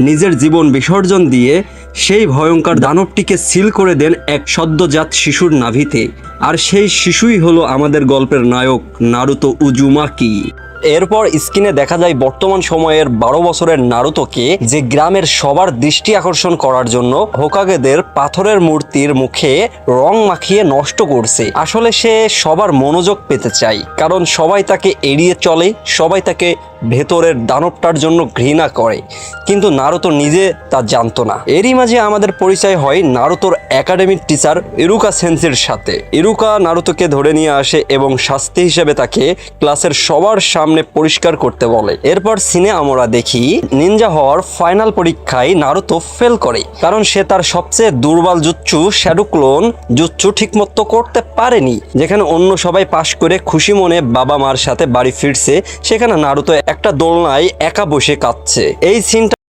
নিজের জীবন বিসর্জন দিয়ে সেই ভয়ঙ্কর দানবটিকে সিল করে দেন এক সদ্যজাত শিশুর নাভিতে। আর সেই শিশুই হলো আমাদের গল্পের নায়ক নারুতো উজুমাকি। এরপর স্ক্রিনে দেখা যায় বর্তমান সময়ের 12 বছরের নারুতোকে, যে গ্রামের সবার দৃষ্টি আকর্ষণ করার জন্য হোকাগেদের পাথরের মূর্তির মুখে রং মাখিয়ে নষ্ট করছে। আসলে সে সবার মনোযোগ পেতে চায়, কারণ সবাই তাকে এড়িয়ে চলে, সবাই তাকে ভেতরের দানবটার জন্য ঘৃণা করে, কিন্তু নারুতো নিজে তা জানতো না। এরই মাঝে আমাদের পরিচয় হয় নারুতোর একাডেমির টিচার ইরুকা সেন্সের সাথে। ইরুকা নারুতোকে ধরে নিয়ে আসে এবং শাস্তি হিসেবে তাকে ক্লাসের সবার সামনে পরিষ্কার করতে বলে। এরপর সিনে আমরা দেখি নিনজা হওয়ার ফাইনাল পরীক্ষায় নারুতো ফেল করে, কারণ সে তার সবচেয়ে দুর্বল জুৎসু শ্যাডো ক্লোন জুৎসু ঠিকমতো করতে পারেনি। যেখানে অন্য সবাই পাশ করে খুশি মনে বাবা মার সাথে বাড়ি ফিরছে, সেখানে নারুতো একটা দোলনায় একা বসে কাঁদছে। এই সিনটা